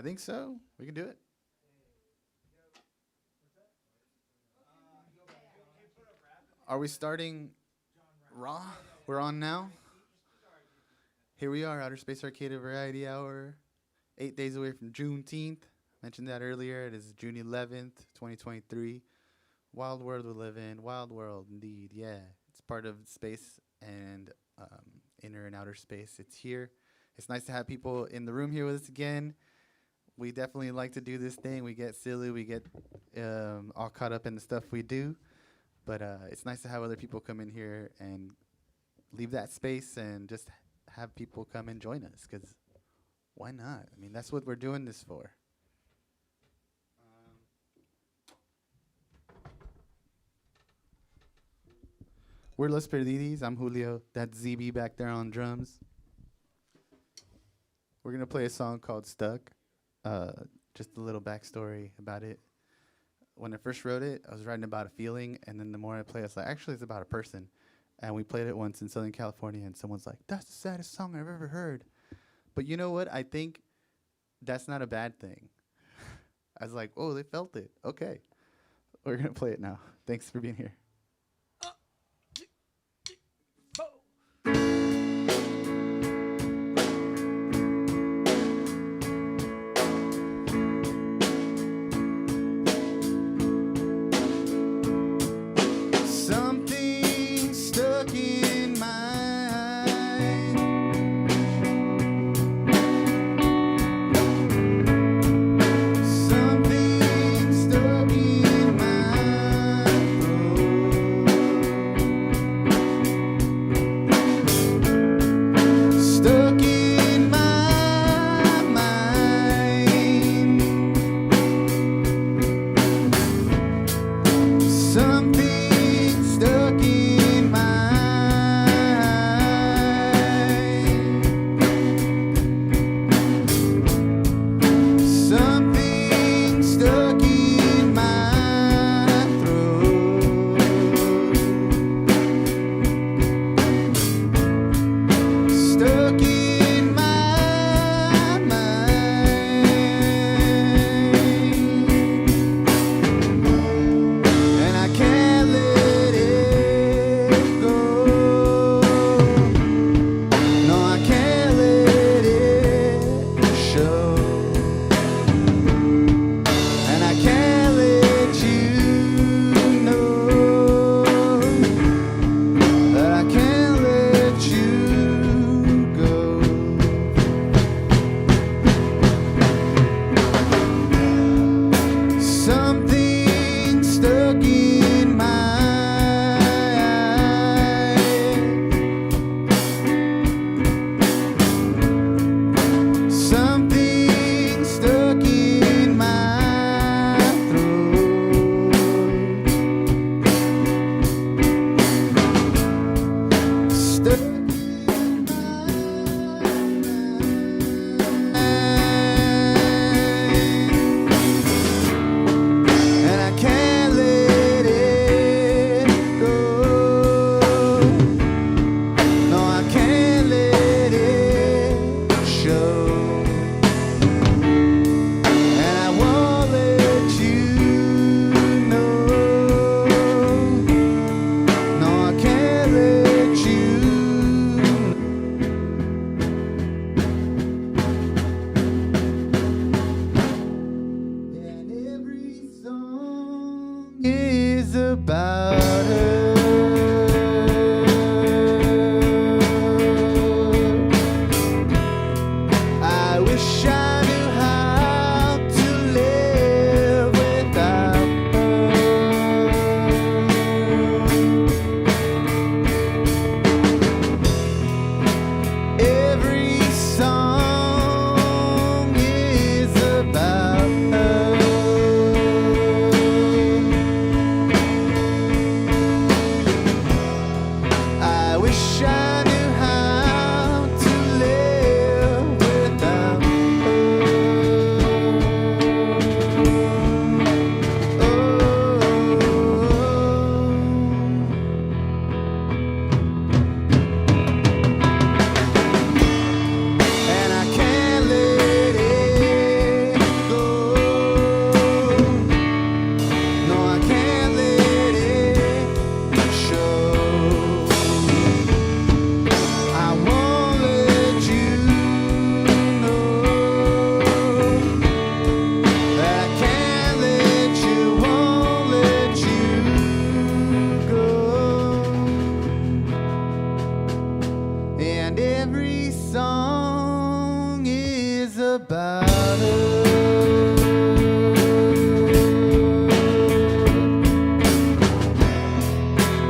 I think so. We can do it. Are we starting raw? We're on now. Here we are, Outer Space Arcade Variety Hour. 8 days away from Juneteenth. Mentioned that earlier. It is June 11th, 2023. Wild world we live in. Wild world, indeed. Yeah, it's part of space and inner and outer space. It's here. It's nice to have people in the room here with us again. We definitely like to do this thing. We get silly. We get all caught up in the stuff we do. But it's nice to have other people come in here and leave that space and just have people come and join us. Because why not? I mean, that's what we're doing this for. We're Los Perdidxs. I'm Julio. That's ZB back there on drums. We're going to play a song called Stuck. Just a little backstory about it. When I first wrote it, I was writing about a feeling, and then the more I play, I was like, actually, it's about a person. And we played it once in Southern California, and someone's like, that's the saddest song I've ever heard. But you know what? I think that's not a bad thing. I was like, oh, they felt it. Okay. We're going to play it now. Thanks for being here. Something stuck in my throat.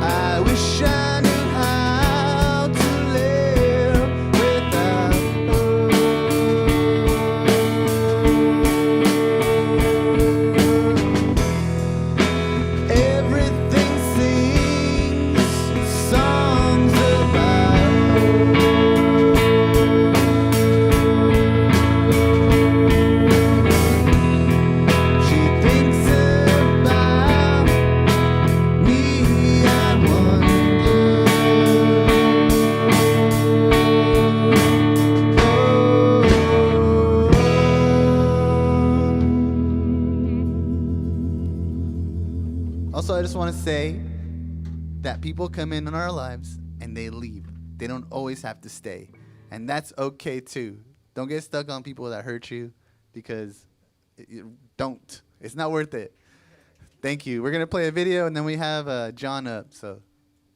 I wish I knew how to live without her. Everything sings songs about she thinks about me, I wonder. Also, I just want to say that people come in our lives and they leave. They don't always have to stay. And that's okay too. Don't get stuck on people that hurt you, because don't. It's not worth it. Thank you. We're going to play a video and then we have Jon up. So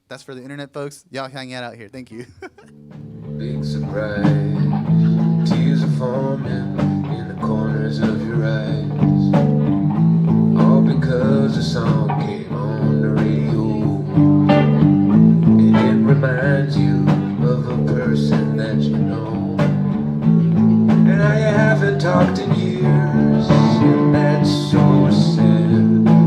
that's for the internet folks. Y'all hang out here. Thank you. Big surprise, tears are forming in the corners of your eyes. All because a song came on the radio, and it reminds you of a person that you know. And now you haven't talked in years, and that's so sad.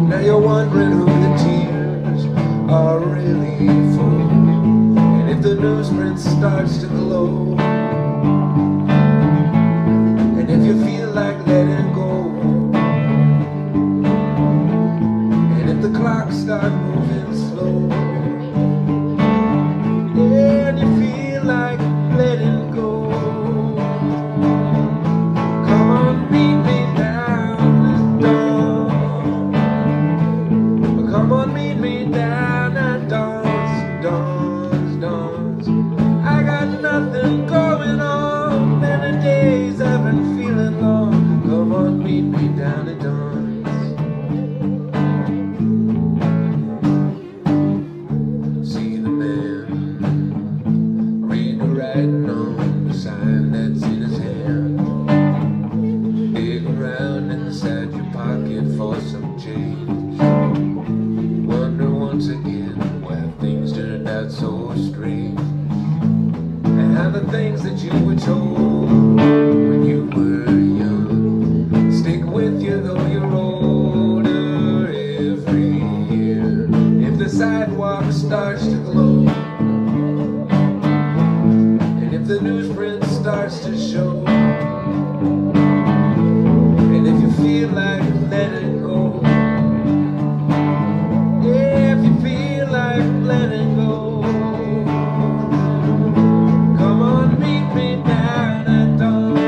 Now you're wondering who the tears are really for. And if the newsprint starts to glow, and if you feel like letting go, and if the clock starts moving slow, and you feel like letting go, come on, meet me down at dawn. Come on, meet me down at dawn's, dawn's, dawn's. I got nothing going on, and the days have been feeling long. Come on, meet me down at dawn's. See the man read the writing on the sign that's in his hand. Dig around inside your pocket for some change. Wonder once again why things turned out so strange, and how the things that you were told when you were young stick with you though you're older every year. If the sidewalk starts to glow, and if the newsprint starts to show, and if you feel like letting go, yeah, if you feel like letting go, come on, meet me down at dawn's.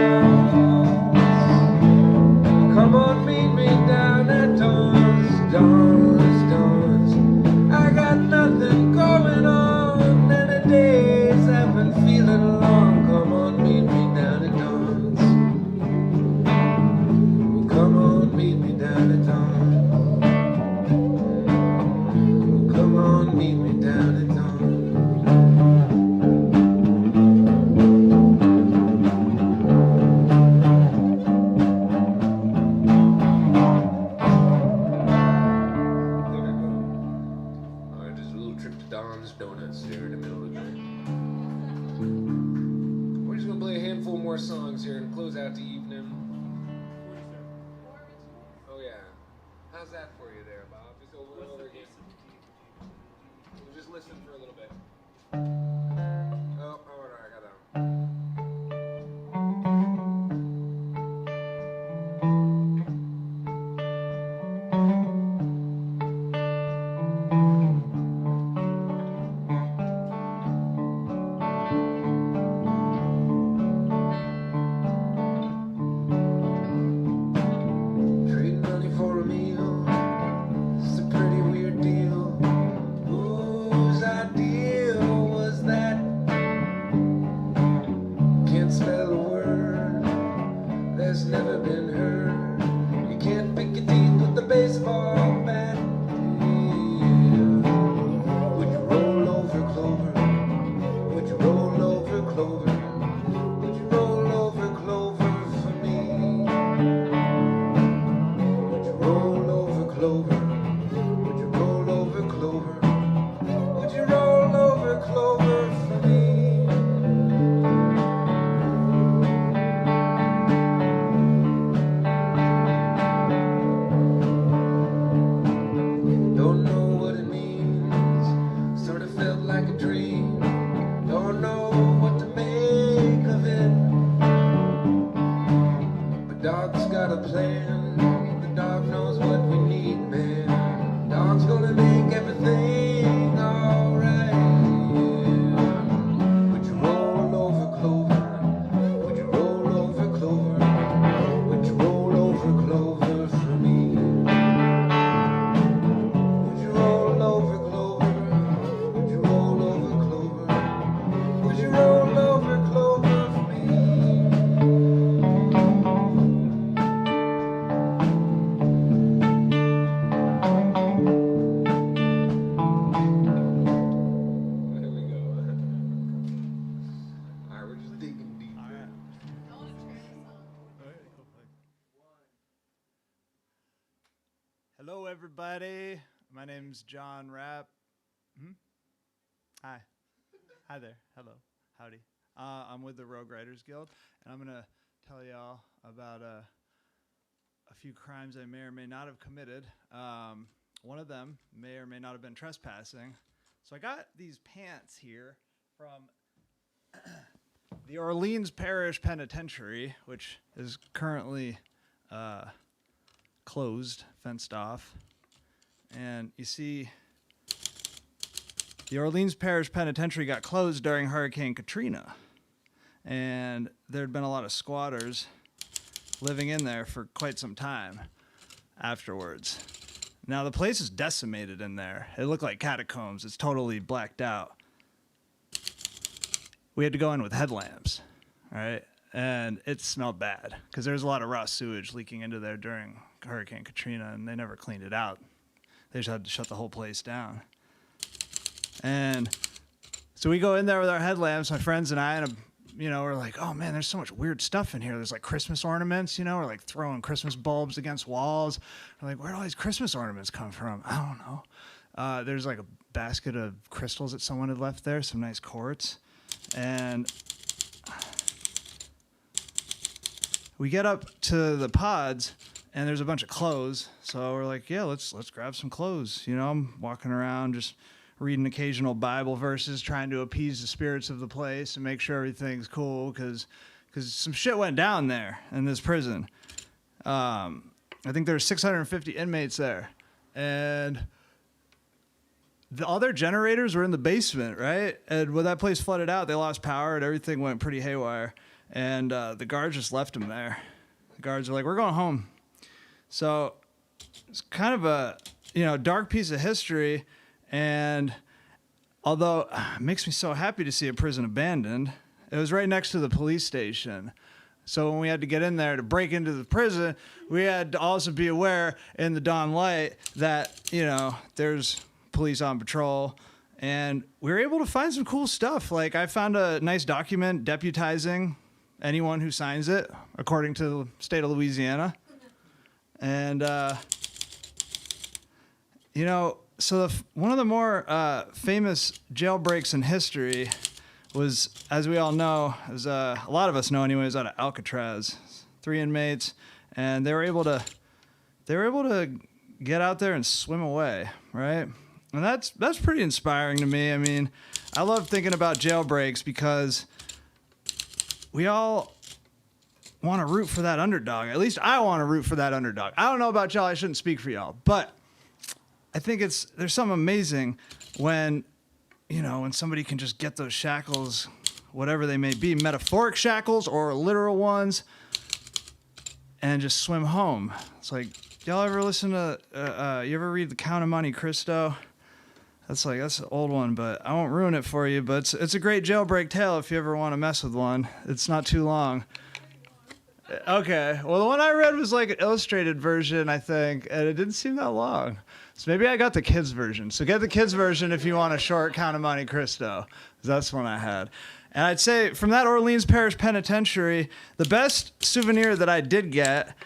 Come on, meet me down at dawn's, dawn's, dawn's. I got nothing going on, and the days have been feeling long. Come on, meet me down at dawn's. Come on, meet me down at dawn. Come on, meet me down at dawn. There we go. Alright, just a little trip to Don's Donuts here in the middle of the night. We're just gonna play a handful more songs here and close out the evening. Oh yeah. How's that for you there, Bob? Just over and over again. We'll just listen for a little bit. Oh, alright, I got that one. Trade money for a meal, it's a pretty weird deal. Whose idea was that? Can't spell a word that's never been heard. You can't pick your teeth with the baseball bat. Would you roll over Clover? Would you roll over Clover? Would you roll over Clover for me? got a plan. The dog knows what we need, man. Dog's gonna make everything alright. Yeah. Would you roll over, Clover? Would you roll over, Clover? Would you roll over, Clover, for me? Would you roll over, Clover? Would you roll over, Clover? Would you roll over, Clover, for me? There we go. Alright, we're just digging deep. Hello, everybody. My name's Jon Rapp. Hi. Hi there. Hello. Howdy. I'm with the Rogue Writers Guild, and I'm going to tell y'all about a few crimes I may or may not have committed. One of them may or may not have been trespassing. So I got these pants here from the Orleans Parish Penitentiary, which is currently closed, fenced off. And you see, the Orleans Parish Penitentiary got closed during Hurricane Katrina. And there had been a lot of squatters living in there for quite some time afterwards. Now, the place is decimated in there. It looked like catacombs. It's totally blacked out. We had to go in with headlamps, all right? And it smelled bad because there was a lot of raw sewage leaking into there during Hurricane Katrina, and they never cleaned it out. They just had to shut the whole place down. And so we go in there with our headlamps, my friends and I, and we're like, oh man, there's so much weird stuff in here. There's like Christmas ornaments, we're like throwing Christmas bulbs against walls. We're like, where do all these Christmas ornaments come from? I don't know. There's like a basket of crystals that someone had left there, some nice quartz. And we get up to the pods, and there's a bunch of clothes. So we're like, yeah, let's grab some clothes. I'm walking around just reading occasional Bible verses, trying to appease the spirits of the place and make sure everything's cool, because some shit went down there in this prison. I think there were 650 inmates there, and all their generators were in the basement, right? And when that place flooded out, they lost power and everything went pretty haywire. And the guards just left them there. The guards were like, we're going home. So it's kind of a dark piece of history. And although it makes me so happy to see a prison abandoned, it was right next to the police station. So when we had to get in there to break into the prison, we had to also be aware in the dawn light that, there's police on patrol. And we were able to find some cool stuff. Like I found a nice document deputizing anyone who signs it, according to the state of Louisiana. And, so one of the more famous jailbreaks in history was, as we all know, as a lot of us know anyways, out of Alcatraz. 3 inmates, and they were able to get out there and swim away, right? And that's pretty inspiring to me. I mean, I love thinking about jailbreaks because we all want to root for that underdog. At least I want to root for that underdog. I don't know about y'all. I shouldn't speak for y'all, but I think there's something amazing when somebody can just get those shackles, whatever they may be, metaphoric shackles or literal ones, and just swim home. It's like, y'all ever listen to, you ever read The Count of Monte Cristo? That's an old one, but I won't ruin it for you, but it's a great jailbreak tale if you ever want to mess with one. It's not too long. Okay, well, the one I read was like an illustrated version, I think, and it didn't seem that long. So maybe I got the kids' version. So get the kids' version if you want a short Count of Monte Cristo. That's the one I had. And I'd say from that Orleans Parish Penitentiary, the best souvenir that I did get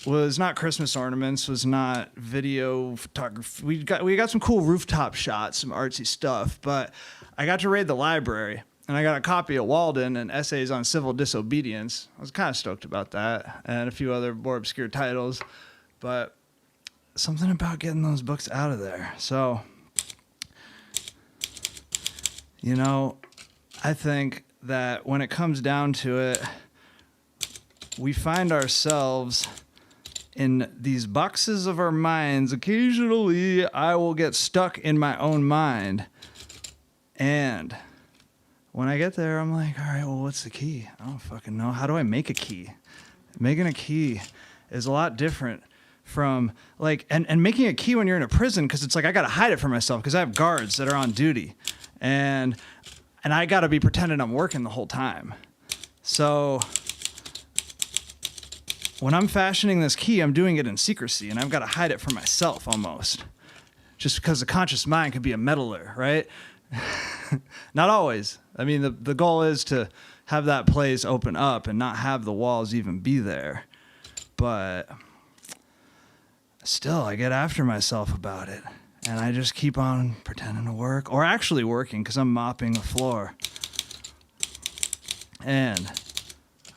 was not Christmas ornaments, was not video photography. We got some cool rooftop shots, some artsy stuff, but I got to raid the library. And I got a copy of Walden and Essays on Civil Disobedience. I was kind of stoked about that, and a few other more obscure titles. But something about getting those books out of there. So, I think that when it comes down to it, we find ourselves in these boxes of our minds, occasionally I will get stuck in my own mind. And when I get there, I'm like, all right, well, what's the key? I don't fucking know. How do I make a key? Making a key is a lot different from like, and making a key when you're in a prison, because it's like I got to hide it from myself because I have guards that are on duty. And I got to be pretending I'm working the whole time. So when I'm fashioning this key, I'm doing it in secrecy, and I've got to hide it from myself almost. Just because the conscious mind could be a meddler, right? Not always. I mean, the goal is to have that place open up and not have the walls even be there. But still, I get after myself about it. And I just keep on pretending to work, or actually working, because I'm mopping the floor. And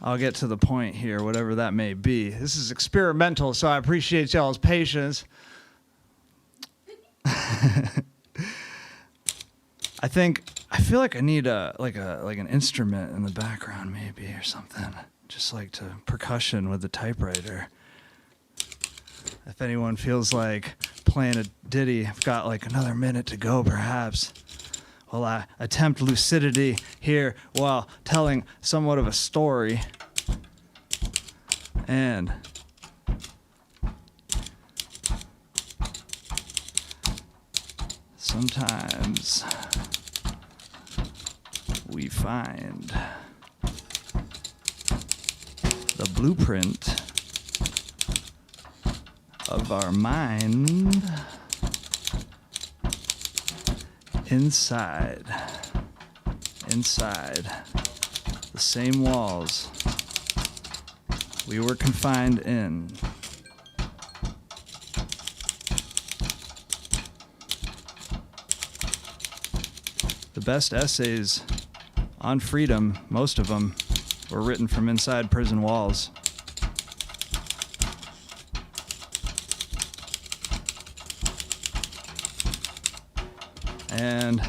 I'll get to the point here, whatever that may be. This is experimental, so I appreciate y'all's patience. I feel like I need like an instrument in the background, maybe, or something. Just like to percussion with the typewriter. If anyone feels like playing a ditty, I've got like another minute to go, perhaps. While I attempt lucidity here while telling somewhat of a story. And sometimes we find the blueprint of our mind inside the same walls we were confined in. The best essays on freedom, most of them, were written from inside prison walls. And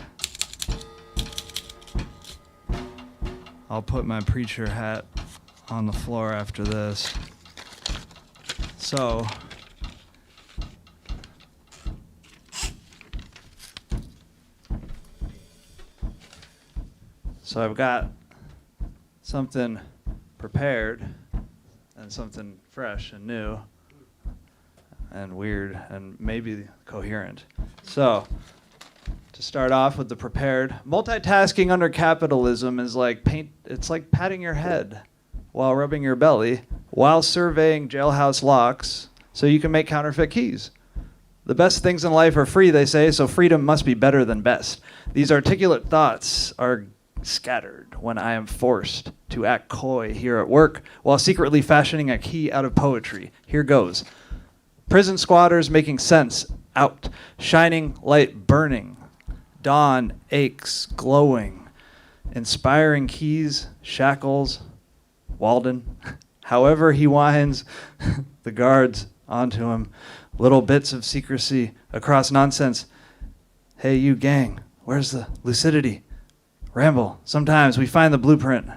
I'll put my preacher hat on the floor after this. So I've got something prepared and something fresh and new and weird and maybe coherent. So to start off with the prepared, multitasking under capitalism is like it's like patting your head while rubbing your belly while surveying jailhouse locks so you can make counterfeit keys. The best things in life are free, they say, so freedom must be better than best. These articulate thoughts are scattered when I am forced to act coy here at work while secretly fashioning a key out of poetry. Here goes. Prison squatters making sense out, shining light burning, dawn aches glowing, inspiring keys, shackles, Walden. However he winds the guards onto him, little bits of secrecy across nonsense. Hey, you gang, where's the lucidity? Ramble. Sometimes we find the blueprint.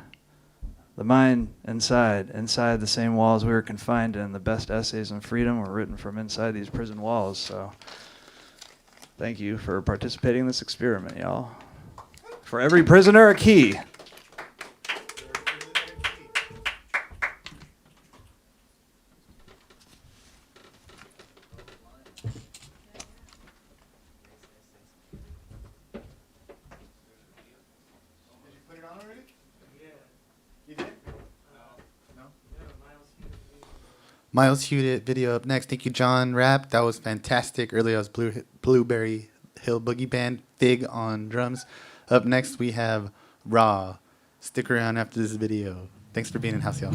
The mind inside the same walls we were confined in. The best essays on freedom were written from inside these prison walls. So thank you for participating in this experiment, y'all. For every prisoner, a key. Miles Hewitt video up next. Thank you, Jon Rapp. That was fantastic. Earlier, I was Blueberry Hill Boogie Band. Fig on drums. Up next, we have Raw. Stick around after this video. Thanks for being in house, y'all.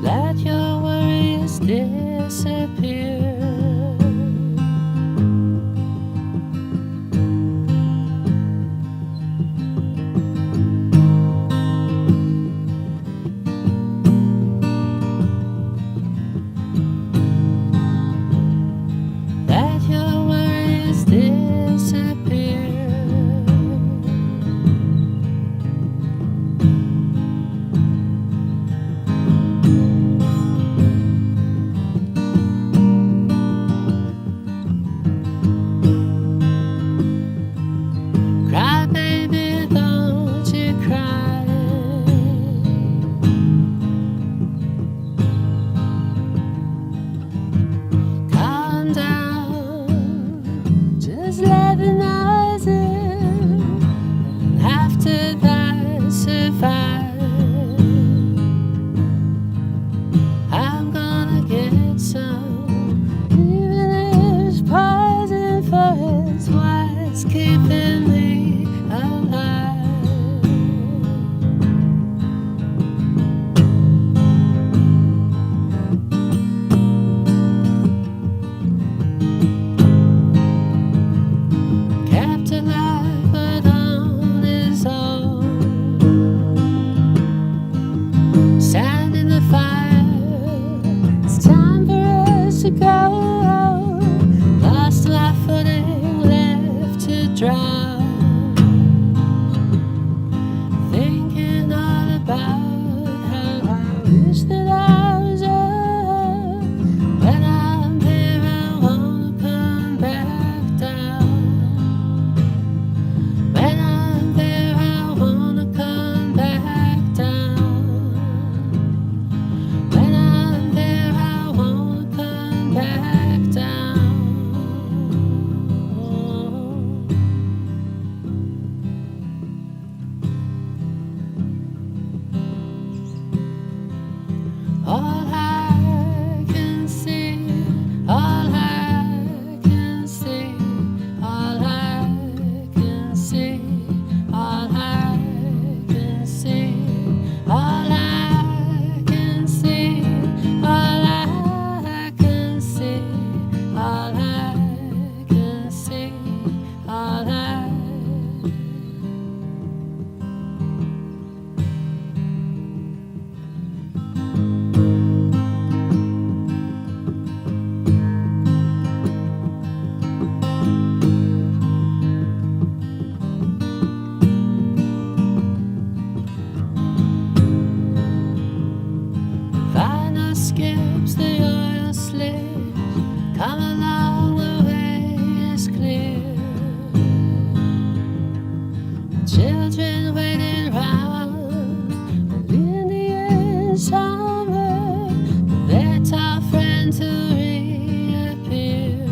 Let your worries disappear. that's keeping me alive. Kept alive but on his own, sand in the fire. It's time for us to go. Lost my footing, left to drown. Thinking all about how I wish that I was up. When I'm here, I wanna come back down. When I'm there, I wanna come back down. When I'm there, I wanna come back down. All I can see, all I can see, all I can see, all I can see, all I can see, all I can see, all I can see, all I. Vinyl skips, the oil slips, come along, the way is clear. Children waiting round, in the end summer, their tall friend to reappear.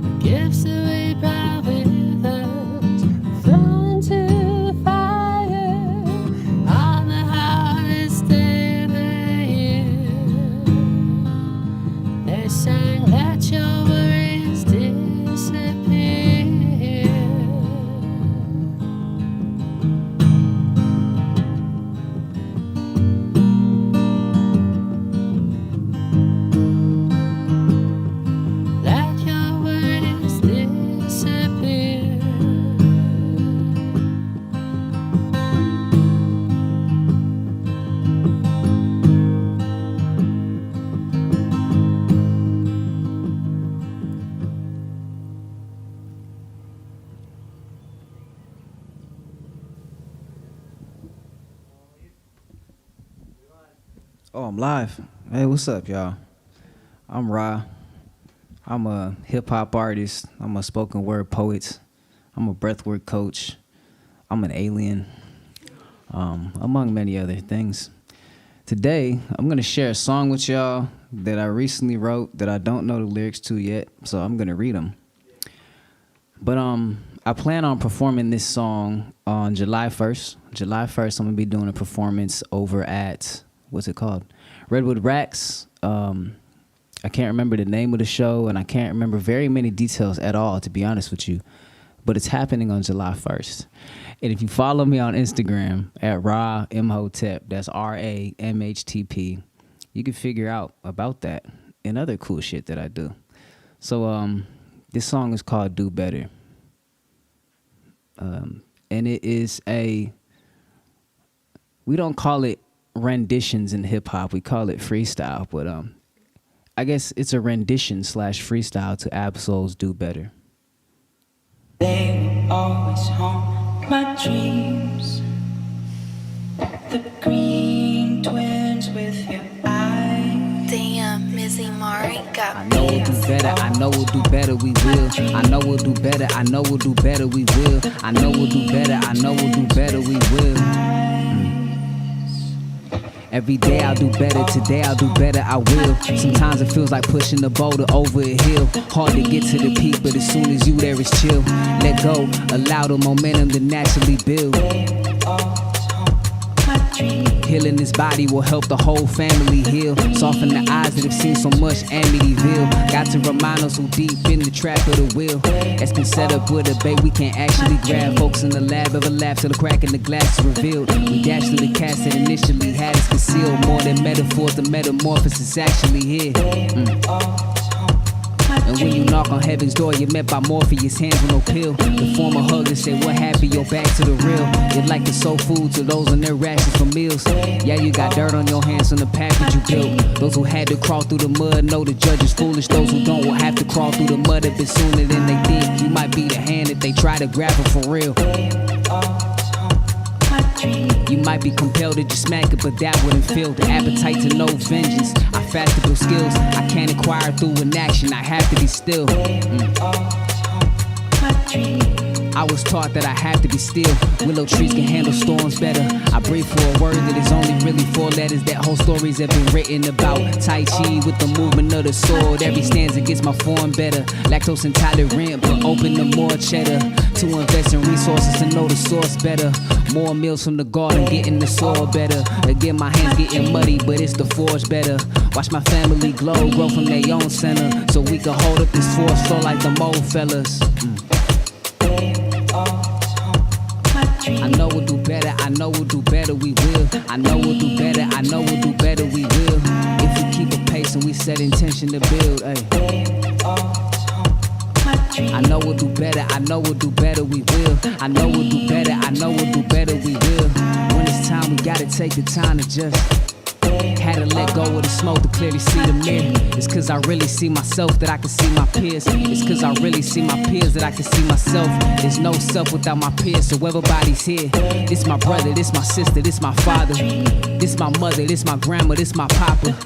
The gifts that we brought with us, thrown into the fire on the hardest day of the year. They sang, let your worries disappear. Let your worries disappear. Oh, I'm live. Hey, what's up, y'all? I'm Ra. I'm a hip-hop artist. I'm a spoken word poet. I'm a breathwork coach. I'm an alien, among many other things. Today, I'm going to share a song with y'all that I recently wrote that I don't know the lyrics to yet, so I'm going to read them. But I plan on performing this song on July 1st. July 1st, I'm going to be doing a performance over at, what's it called? Redwood Racks. I can't remember the name of the show, and I can't remember very many details at all, to be honest with you. But it's happening on July 1st. And if you follow me on Instagram at Ra MHTP, that's RAMHTP, you can figure out about that and other cool shit that I do. So this song is called Do Better. And it is we don't call it renditions in hip hop, we call it freestyle, but I guess it's a rendition / freestyle to Absol's Do Better. They will always haunt my dreams. The green twins with your eyes. Damn, Mizzy Mari got I know we'll do better, I know we'll do better, we will. I know we'll do better, I know we'll do better, we will. I know we'll do better, I know we'll do better, we will. Every day I'll do better, today I'll do better, I will. Sometimes it feels like pushing the boulder over a hill. Hard to get to the peak, but as soon as you there, it's chill. Let go, allow the momentum to naturally build. They will always haunt my dreams. Healing this body will help the whole family heal. Soften the eyes that have seen so much Amityville. Got to remind us who deep in the trap of the wheel. That's been set up with a bait we can't actually grab. Folks in the lab ever laugh till the crack in the glass is revealed. We dash to the cast that initially had us concealed. More than metaphors, the metamorphosis actually here. And when you knock on heaven's door, you're met by Morpheus, hands with no pill. The former hug and say, what happened? You're back to the real. You're like the soul food to those on their rations for meals. Yeah, you got dirt on your hands from the package you built. Those who had to crawl through the mud know the judge is foolish. Those who don't will have to crawl through the mud a bit sooner than they think. You might be the hand that they try to grab her for real. You might be compelled to just smack it, but that wouldn't fill the appetite to know vengeance. I fast to build skills I can't acquire through inaction. I have to be still. I was taught that I have to be still. Willow trees can handle storms better. I breathe for a word that is only really 4 letters. That whole stories have been written about. Tai Chi with the movement of the sword. Every stanza gets my form better. Lactose intolerant, but open to more cheddar. To invest in resources to know the source better. More meals from the garden, getting the soil better. Again, my hands getting muddy, but it's the forge better. Watch my family glow, grow from their own center. So we can hold up this force flow like the mole fellas. I know we'll do better, I know we'll do better, we will. I know we'll do better, I know we'll do better, we will. If we keep a pace and we set intention to build, ayy. I know we'll do better, I know we'll do better, we will. I know we'll do better, I know we'll do better, we will. When it's time, we gotta take the time to just had to let go of the smoke to clearly see the mirror. It's cause I really see myself that I can see my peers. It's cause I really see my peers that I can see myself. There's no self without my peers, so everybody's here. This my brother, this my sister, this my father. This my mother, this my grandma, this my papa.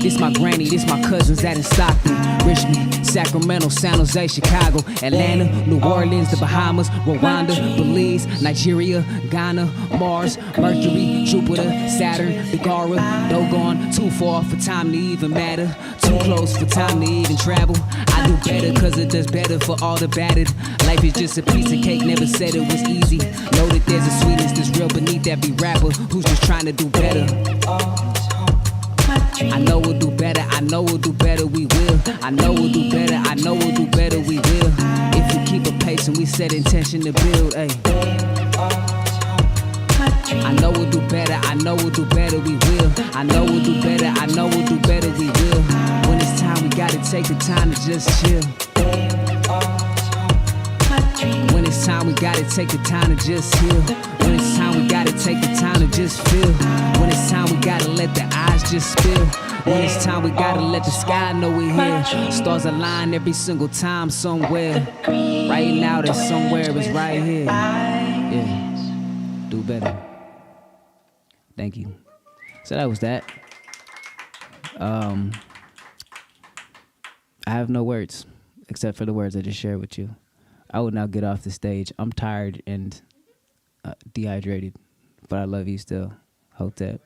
This my granny, this my cousins that in Stockton, Richmond, Sacramento, San Jose, Chicago, Atlanta, New Orleans, the Bahamas, Rwanda, Belize, Nigeria, Ghana, Mars, Mercury, Jupiter, Saturn, Bigara, Dogon, too far for time to even matter, too close for time to even travel. I do better cause it does better for all the battered. Life is just a piece of cake, never said it was easy. Know that there's a sweetness that's real beneath every rapper who's just trying to do better. I know we'll do better, I know we'll do better, we will. I know we'll do better, I know we'll do better, we will. If we keep a pace and we set intention to build, ayy. I know we'll do better, I know we'll do better, we will. I know we'll do better, I know we'll do better, we will. When it's time, we gotta take the time to just chill. When it's time, we gotta take the time to just heal. When it's time, we gotta take the time to just feel. When it's time, we gotta let the eyes just spill. When it's time, we gotta let the sky know we're here. Stars align every single time somewhere. Right now, that somewhere is right here. Yeah, do better. Thank you. So that was that. I have no words except for the words I just shared with you. I will now get off the stage. I'm tired and dehydrated, but I love you still. Hotep.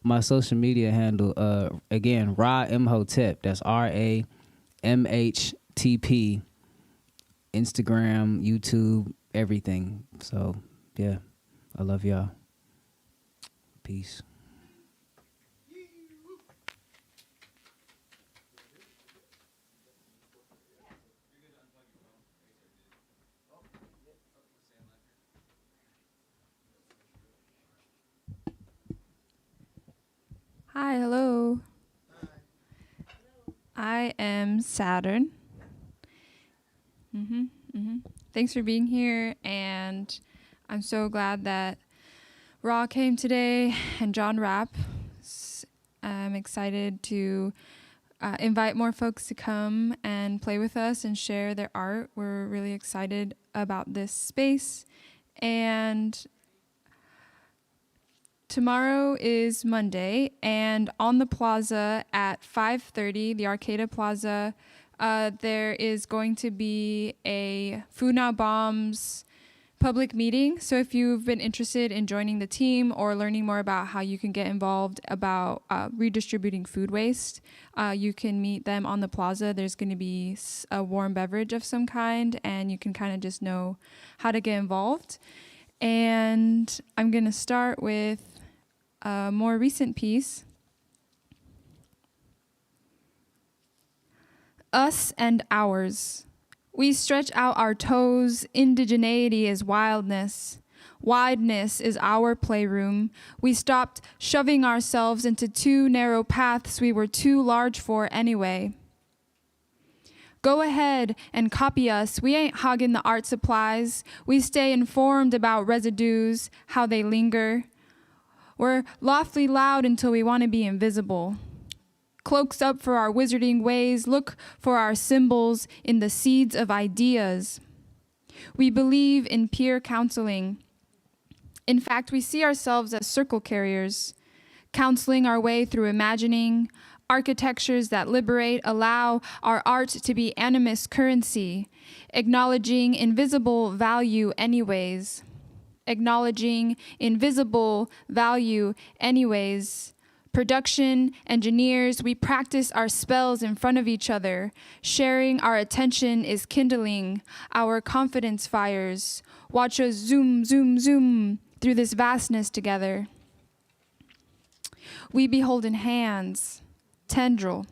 My social media handle, again, Ra MHTP. That's RAMHTP. Instagram, YouTube, everything. So, yeah, I love y'all. Peace. Hi, hello. I am Saturn. Thanks for being here, and I'm so glad that Raw came today and Jon Rapp. I'm excited to invite more folks to come and play with us and share their art. We're really excited about this space, and tomorrow is Monday, and on the plaza at 5:30, the Arcada Plaza, there is going to be a Food Now Bombs public meeting. So if you've been interested in joining the team or learning more about how you can get involved about redistributing food waste, you can meet them on the plaza. There's going to be a warm beverage of some kind, and you can kind of just know how to get involved. And I'm going to start with a more recent piece. Us and ours. We stretch out our toes. Indigeneity is wildness. Wideness is our playroom. We stopped shoving ourselves into too narrow paths we were too large for anyway. Go ahead and copy us. We ain't hogging the art supplies. We stay informed about residues, how they linger. We're lofty loud until we want to be invisible. Cloaks up for our wizarding ways. Look for our symbols in the seeds of ideas. We believe in peer counseling. In fact, we see ourselves as circle carriers, counseling our way through imagining, architectures that liberate, allow our art to be animist currency, acknowledging invisible value anyways. Acknowledging invisible value anyways. Production engineers, we practice our spells in front of each other. Sharing our attention is kindling our confidence fires. Watch us zoom, zoom, zoom through this vastness together. We beholden hands, tendril.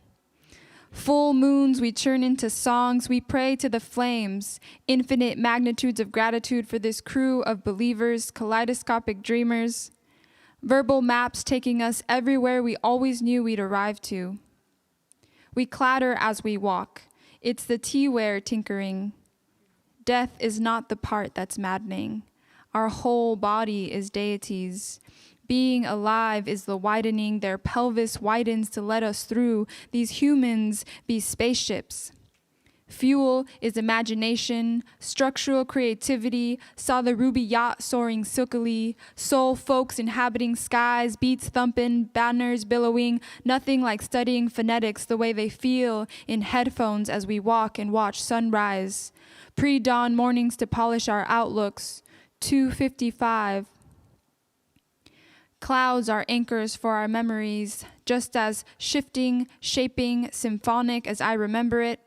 Full moons we turn into songs, we pray to the flames, infinite magnitudes of gratitude for this crew of believers, kaleidoscopic dreamers, verbal maps taking us everywhere we always knew we'd arrive to. We clatter as we walk. It's the tea-ware tinkering. Death is not the part that's maddening. Our whole body is deities. Being alive is the widening. Their pelvis widens to let us through. These humans be spaceships. Fuel is imagination, structural creativity, saw the ruby yacht soaring silkily, soul folks inhabiting skies, beats thumping, banners billowing, nothing like studying phonetics the way they feel in headphones as we walk and watch sunrise. Pre-dawn mornings to polish our outlooks, 2:55. Clouds are anchors for our memories, just as shifting, shaping, symphonic as I remember it.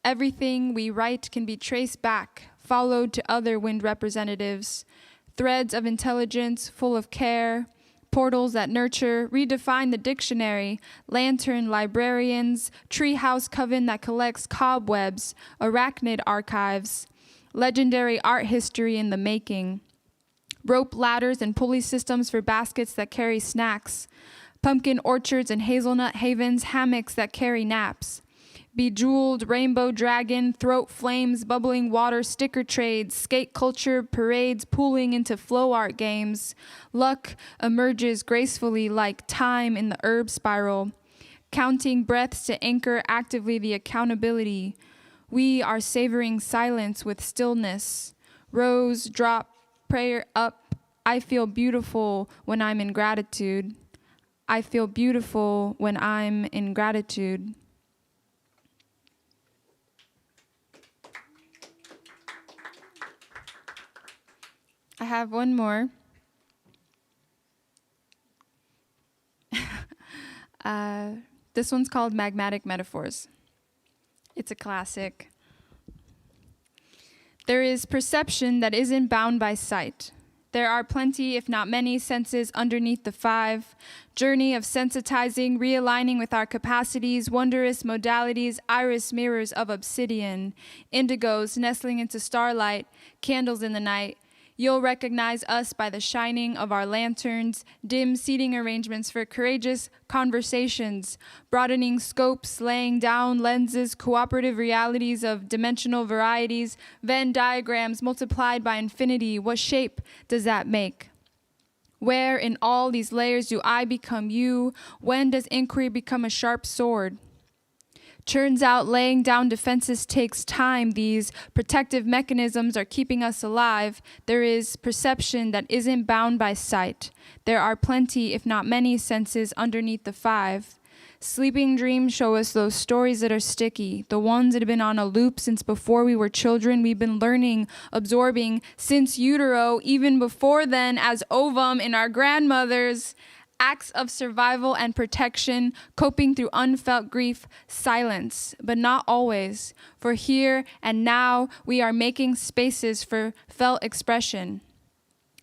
Everything we write can be traced back, followed to other wind representatives. Threads of intelligence full of care, portals that nurture, redefine the dictionary, lantern librarians, treehouse coven that collects cobwebs, arachnid archives, legendary art history in the making. Rope ladders and pulley systems for baskets that carry snacks, pumpkin orchards and hazelnut havens, hammocks that carry naps. Bejeweled rainbow dragon, throat flames, bubbling water, sticker trades, skate culture, parades pooling into flow art games. Luck emerges gracefully like time in the herb spiral, counting breaths to anchor actively the accountability. We are savoring silence with stillness. Rose, drop, prayer up. I feel beautiful when I'm in gratitude. I feel beautiful when I'm in gratitude. I have one more. This one's called Magmatic Metaphors. It's a classic. There is perception that isn't bound by sight. There are plenty, if not many, senses underneath the five. Journey of sensitizing, realigning with our capacities, wondrous modalities, iris mirrors of obsidian, indigos nestling into starlight, candles in the night. You'll recognize us by the shining of our lanterns, dim seating arrangements for courageous conversations, broadening scopes, laying down lenses, cooperative realities of dimensional varieties, Venn diagrams multiplied by infinity. What shape does that make? Where in all these layers do I become you? When does inquiry become a sharp sword? Turns out laying down defenses takes time. These protective mechanisms are keeping us alive. There is perception that isn't bound by sight. There are plenty, if not many, senses underneath the five. Sleeping dreams show us those stories that are sticky, the ones that have been on a loop since before we were children. We've been learning, absorbing since utero, even before then as ovum in our grandmothers. Acts of survival and protection, coping through unfelt grief, silence, but not always. For here and now, we are making spaces for felt expression.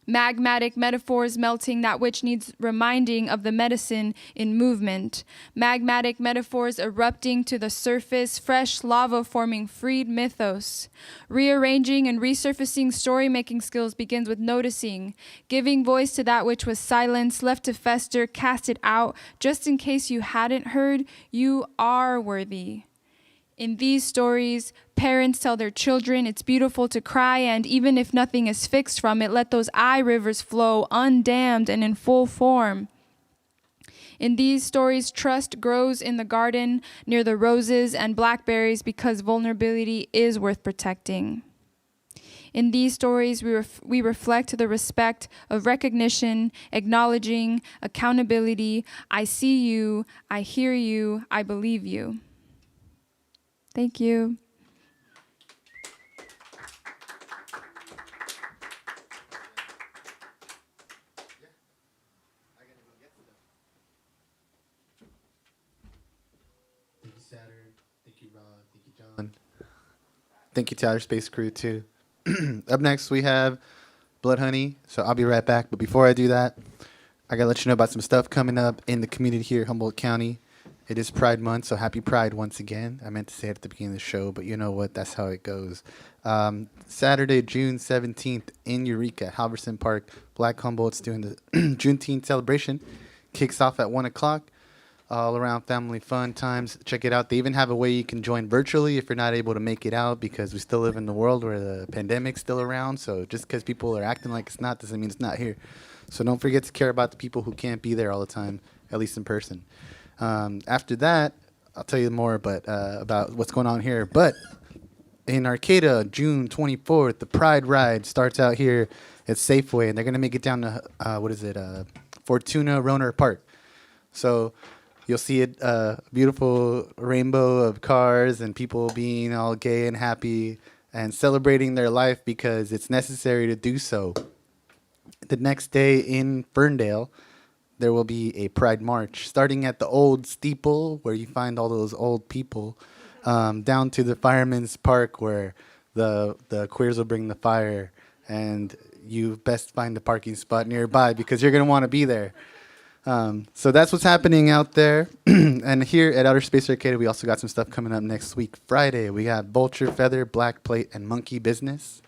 Magmatic metaphors melting that which needs reminding of the medicine in movement. Magmatic metaphors erupting to the surface, fresh lava forming freed mythos. Rearranging and resurfacing story-making skills begins with noticing, giving voice to that which was silenced, left to fester, cast it out. Just in case you hadn't heard, you are worthy. In these stories, parents tell their children it's beautiful to cry, and even if nothing is fixed from it, let those eye rivers flow undammed and in full form. In these stories, trust grows in the garden near the roses and blackberries because vulnerability is worth protecting. In these stories, we reflect the respect of recognition, acknowledging, accountability. I see you, I hear you, I believe you. Thank you. Thank you, Saturn. Thank you, Rod. Thank you, John. Thank you to Outer Space Crew, too. Up next, we have Blood Honey. So I'll be right back. But before I do that, I got to let you know about some stuff coming up in the community here in Humboldt County. It is Pride Month, so happy Pride once again. I meant to say it at the beginning of the show, but you know what? That's how it goes. Saturday, June 17th in Eureka, Halverson Park, Black Humboldt's doing the Juneteenth celebration. Kicks off at 1 o'clock. All around family fun times. Check it out. They even have a way you can join virtually if you're not able to make it out, because we still live in the world where the pandemic's still around. So just because people are acting like it's not doesn't mean it's not here. So don't forget to care about the people who can't be there all the time, at least in person. After that, I'll tell you more about what's going on here. But in Arcata, June 24th, the Pride Ride starts out here at Safeway, and they're going to make it down to, Fortuna Roner Park. So you'll see a beautiful rainbow of cars and people being all gay and happy and celebrating their life because it's necessary to do so. The next day in Ferndale, there will be a Pride March, starting at the old steeple where you find all those old people, down to the Fireman's Park where the queers will bring the fire, and you best find a parking spot nearby because you're going to want to be there. So that's what's happening out there. And here at Outer Space Arcade, we also got some stuff coming up next week. Friday, we got Vulture, Feather, Black Plate, and Monkey Business.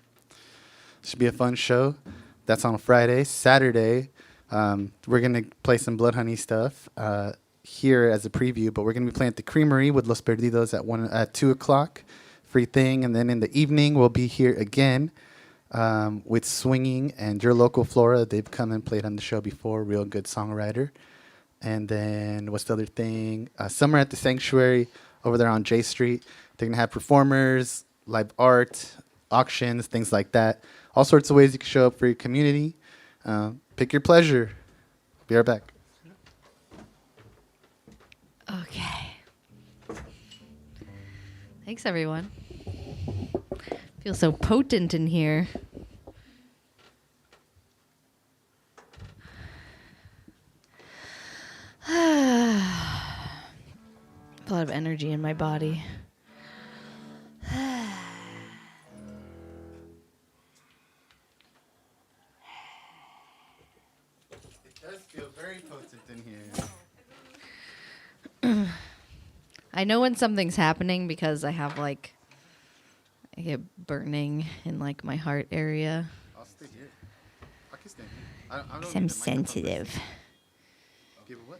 Should be a fun show. That's on a Friday. Saturday, we're going to play some Blood Honey stuff here as a preview, but we're going to be playing at the Creamery with Los Perdidxs at 2 o'clock. Free thing. And then in the evening, we'll be here again with Swinging and Your Local Flora. They've come and played on the show before. Real good songwriter. And then what's the other thing? Summer at the Sanctuary over there on J Street. They're going to have performers, live art, auctions, things like that. All sorts of ways you can show up for your community. Pick your pleasure. Be right back. Okay. Thanks, everyone. Feels so potent in here. A lot of energy in my body. Feel very potent in here. I know when something's happening because I have I get burning in my heart area. I'll stay here. I can stay here. I don't I'm need the microphone. sensitive. Give it what?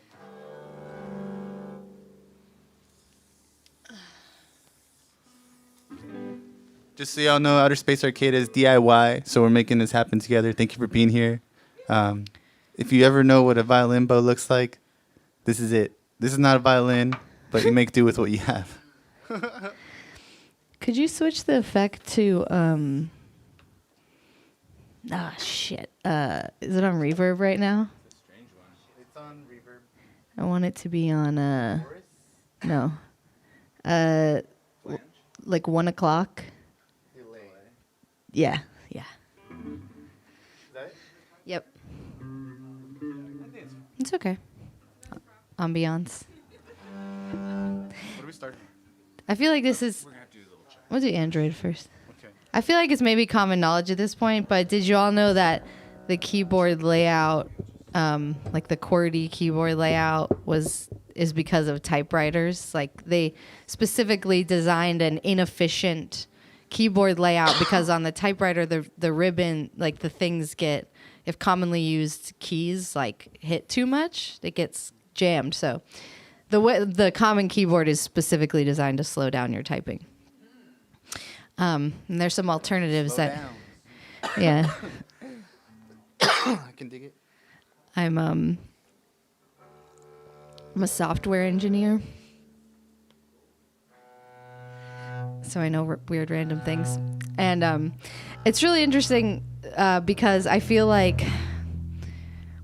Just so y'all know, Outer Space Arcade is DIY, so we're making this happen together. Thank you for being here. If you ever know what a violin bow looks like, this is it. This is not a violin, but you make do with what you have. Could you switch the effect to shit. Is it on reverb right now? It's on reverb. I want it to be on no. 1 o'clock. Delay. Yeah. Is that it? Yep. It's okay. Ambiance. What do we start? I feel like this is. We're gonna have to do a little check. We'll do Android first. Okay. I feel like it's maybe common knowledge at this point, but did you all know that the keyboard layout, like the QWERTY keyboard layout is because of typewriters. Like they specifically designed an inefficient keyboard layout because on the typewriter, the ribbon, like the things get, if commonly used keys like hit too much, it gets jammed. So the common keyboard is specifically designed to slow down your typing. And there's some alternatives Slow that, down. yeah. I can dig it. I'm a software engineer, so I know weird random things, and it's really interesting because I feel like,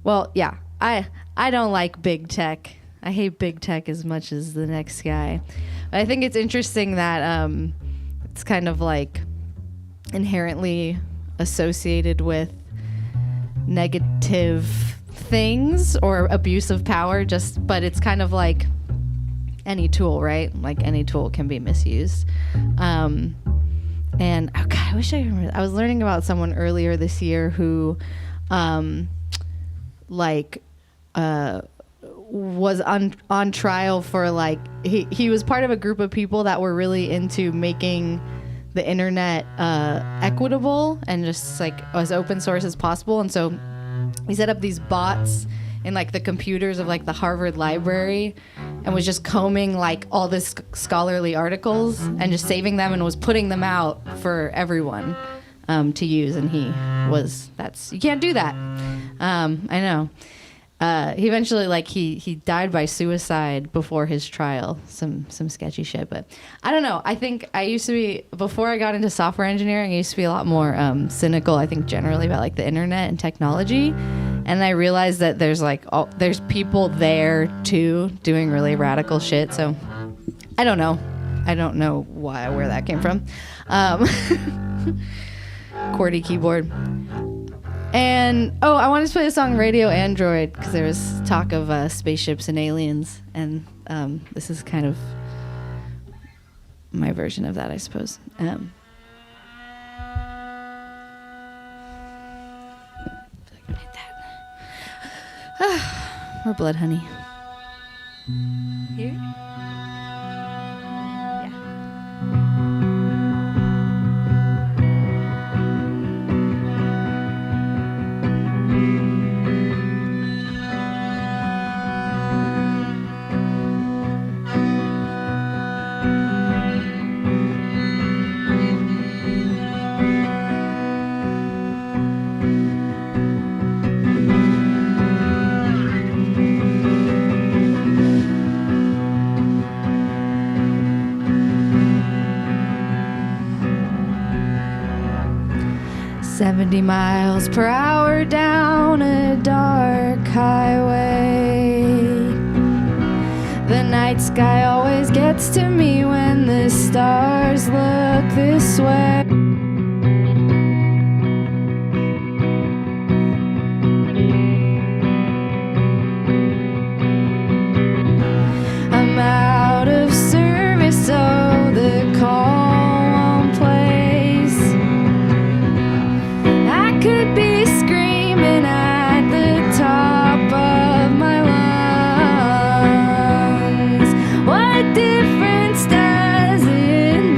well, yeah, I don't like big tech. I hate big tech as much as the next guy. But I think it's interesting that it's kind of like inherently associated with negative things or abuse of power, but it's kind of like any tool, right? Like any tool can be misused. And oh God, I wish I remember. I was learning about someone earlier this year who was on trial for like he was part of a group of people that were really into making the internet equitable and just like as open source as possible. And so he set up these bots in like the computers of like the Harvard Library and was just combing like all this scholarly articles and just saving them and was putting them out for everyone to use. And you can't do that. I know. He eventually, like, he died by suicide before his trial. Some sketchy shit, but I don't know. I think I used to be, before I got into software engineering, I used to be a lot more cynical, I think, generally about like the internet and technology. And I realized that there's people there too doing really radical shit. So I don't know. I don't know where that came from. QWERTY keyboard. And I wanted to play the song Radio Android because there was talk of spaceships and aliens, and this is kind of my version of that, I suppose. More blood, honey. Here? "70 miles per hour down a dark highway. The night sky always gets to me when the stars look this way. I'm out of service, so the call won't place. I could be screaming at the top of my lungs. 'What difference does it make?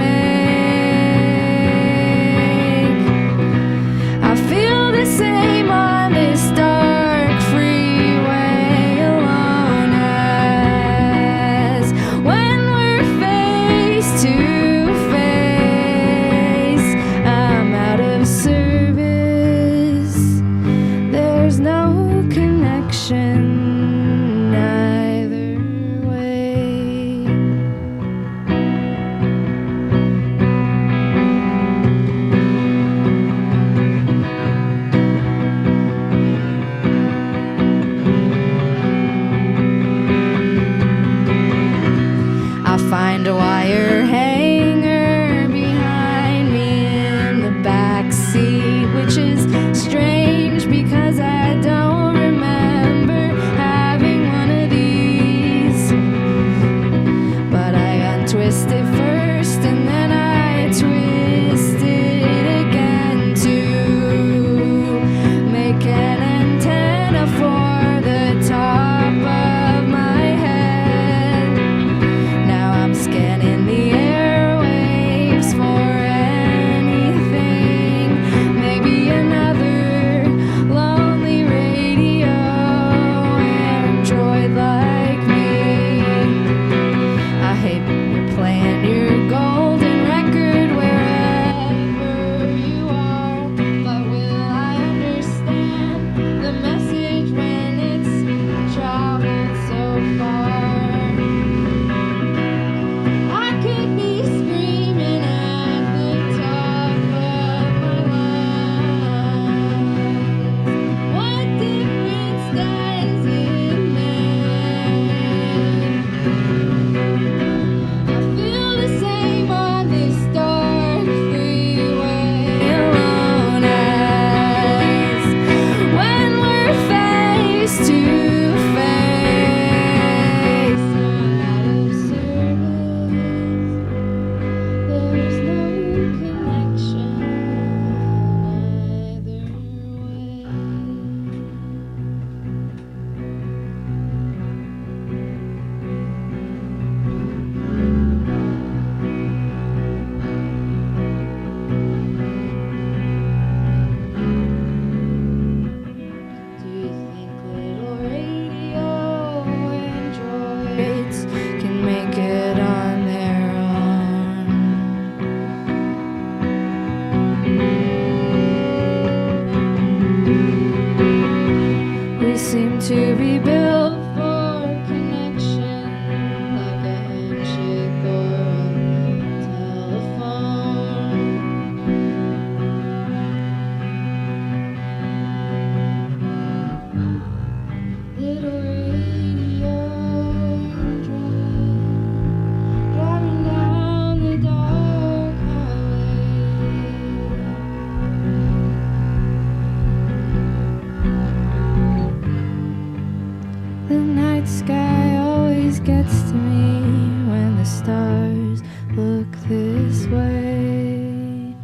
this way.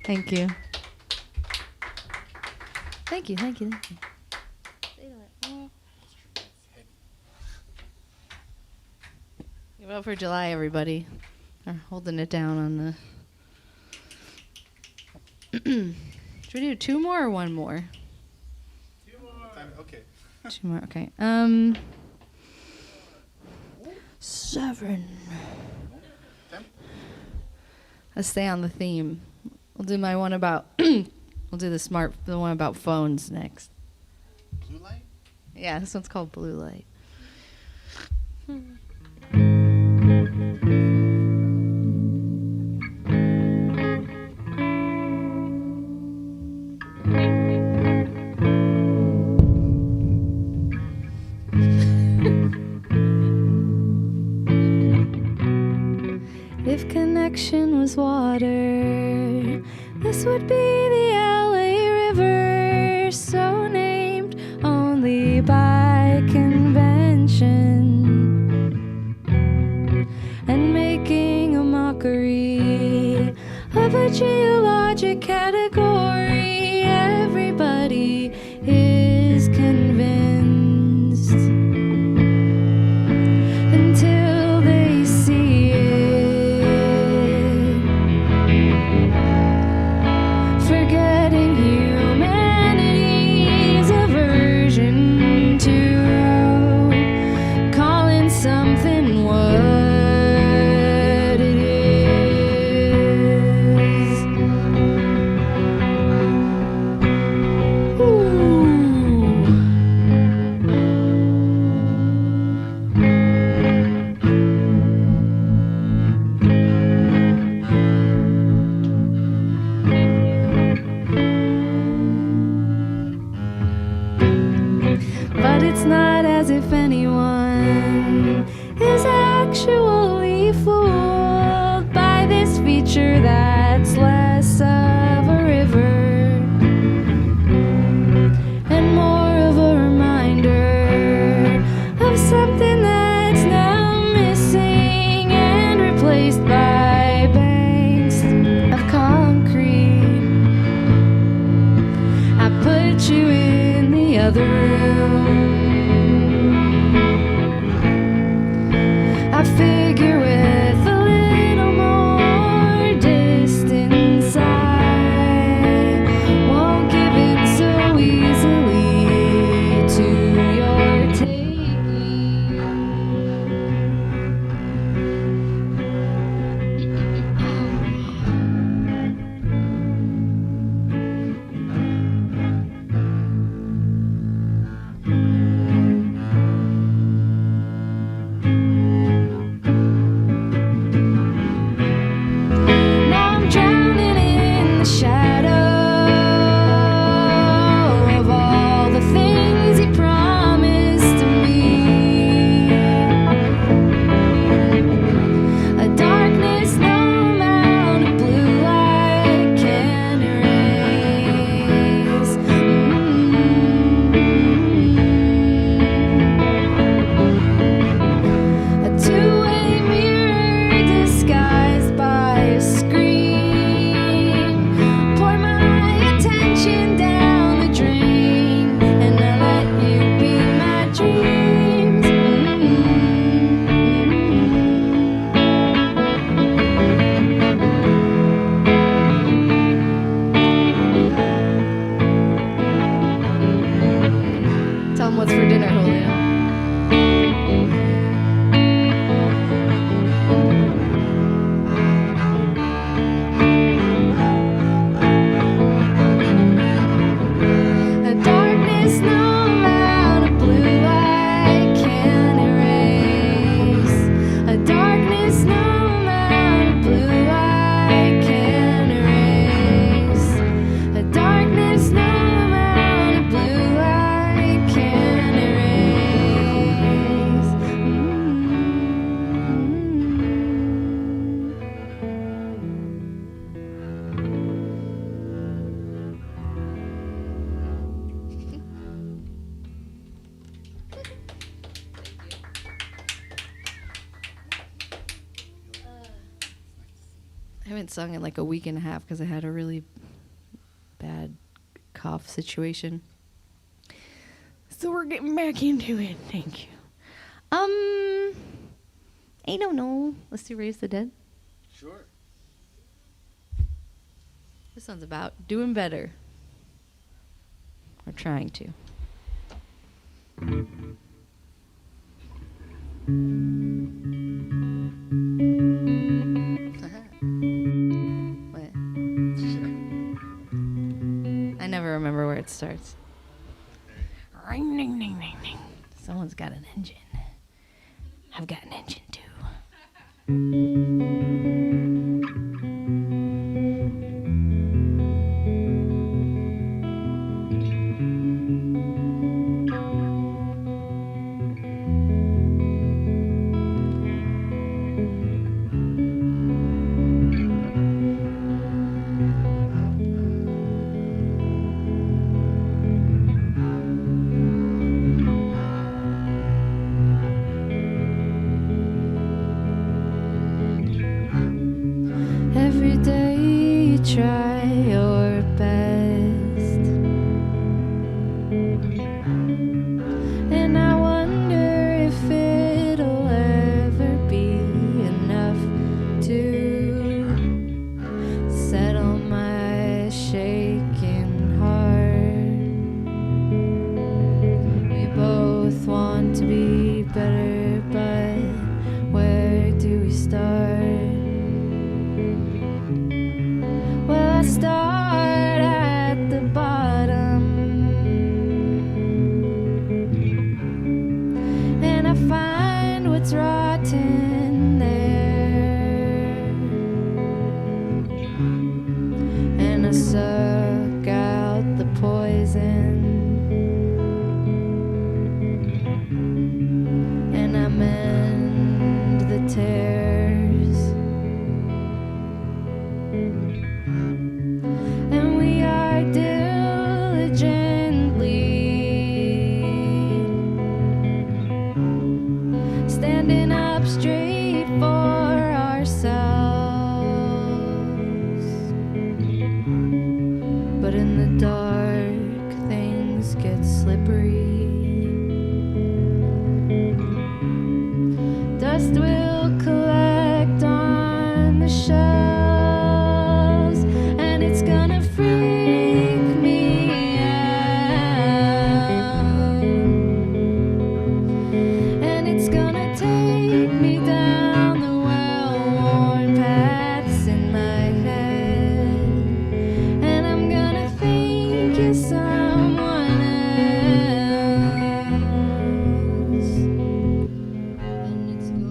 Thank you. Thank you, thank you, thank you. Vote for July, everybody. Are holding it down on the. Should we do two more or one more? Two more. Okay. Two more. Okay. 7. Let's stay on the theme. We'll do my one about. We'll do the one about phones next. Blue light? Yeah, this one's called Blue Light. If connection was water, this would be the LA River, so named only by convention, and making a mockery of a geologic category. Everybody is convinced until they see it, forgetting humanity's aversion to calling something what it is. Ooh. But it's not as if anyone is actually fooled by this feature that's less of a river and more of a reminder of something that's now missing and replaced by banks of concrete. I put you in the other room. I figure with a little more distance, I won't give in so easily to your taking. haven't sung in like a week and a half because I had a really bad cough situation. So we're getting back into it. Thank you. I don't know. Let's do Raise the Dead. Sure. This one's about doing better. Or trying to. What? I never remember where it starts. Ring, ding, ding, ding, ding. Someone's got an engine. I've got an engine too. Every day you try your best, and I wonder if it'll ever be enough to settle my shaking heart. We both want to be better, but where do we start? Well, I start at the bottom, and I find what's rotten there, and I suck out the poison, and I mend the tears. And we are diligently standing up straight for ourselves. But in the dark, things get slippery. Dust will collect on the shelves, and it's gonna freak me out, and it's gonna take me down the well-worn paths in my head, and I'm gonna think you're someone else, and it's gonna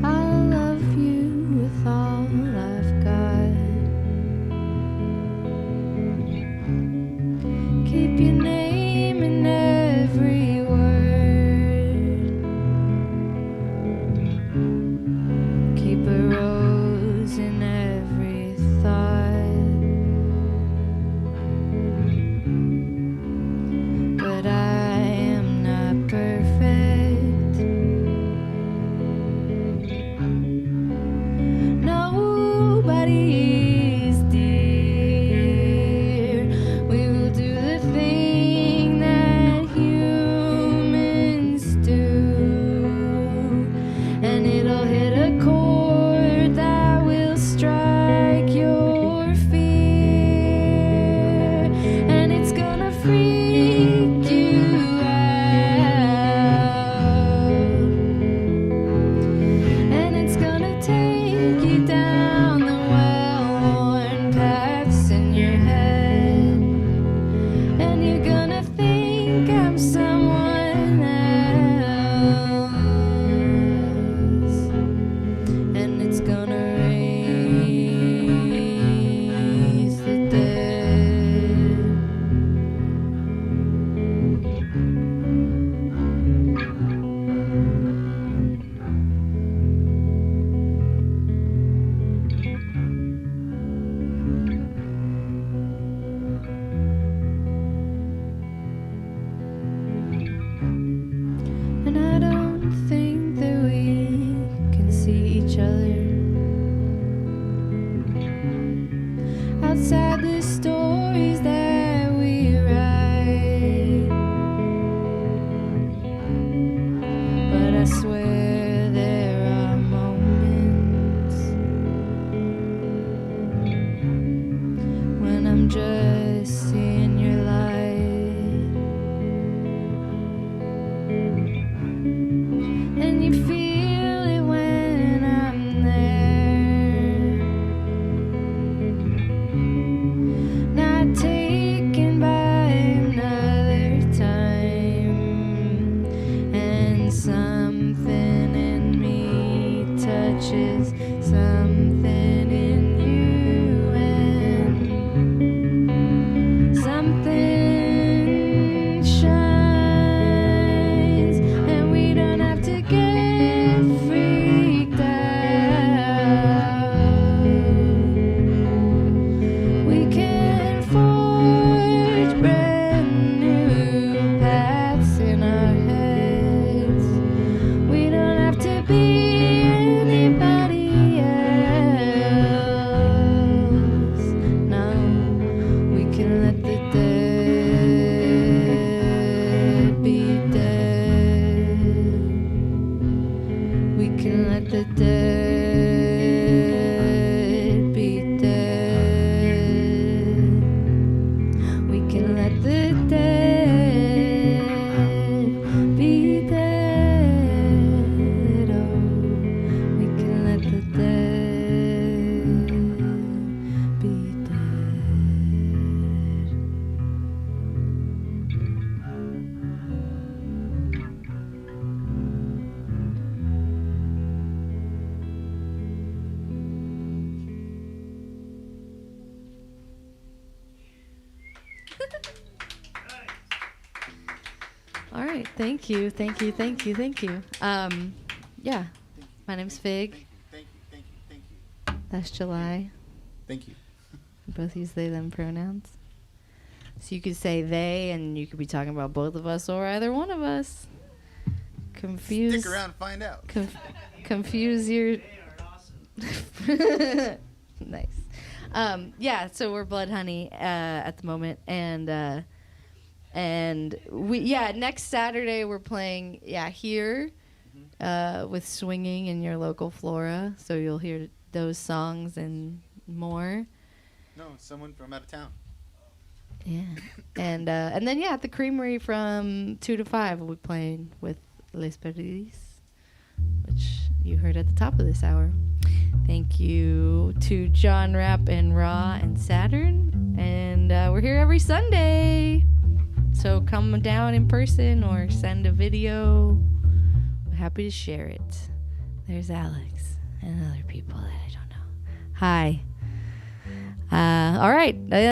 I love you with all I've got. Keep your name in every word. Keep a rose in every thought. But I am not perfect. Nobody's dear. We will do the thing that humans do, and it'll hit a chord that will strike your fear, and it's gonna freak you out, and it's gonna take you down the well-worn paths in your head, and you're gonna think I'm someone else, and it's gonna raise the dead. just seeing your light. And you feel it when I'm there. Not taken by another time. And something in me touches something in you, and something shines, and we don't have to get freaked out. We can forge brand new paths in our heads. We don't have to be anybody else. No, we can let the dead be dead. We can let the dead be dead. We can let the dead be dead. Oh, we can let the dead be dead. All right, thank you. Yeah, my name's Fig. Thank you. That's July. Thank you. We both use they, them pronouns. So you could say they, and you could be talking about both of us or either one of us. Confuse. Stick around and find out. Confuse your. Nice. Yeah, so we're Blood Honey at the moment, and we next Saturday we're playing here with swinging in your local Flora, so you'll hear those songs and more. No, someone from out of town. Yeah, and then at the Creamery from 2 to 5 we'll be playing with Les Perdidxs, which you heard at the top of this hour. Thank you to Jon Rapp and Raw and Saturn, and we're here every Sunday. So come down in person or send a video. We're happy to share it. There's Alex and other people that I don't know. Hi. All right.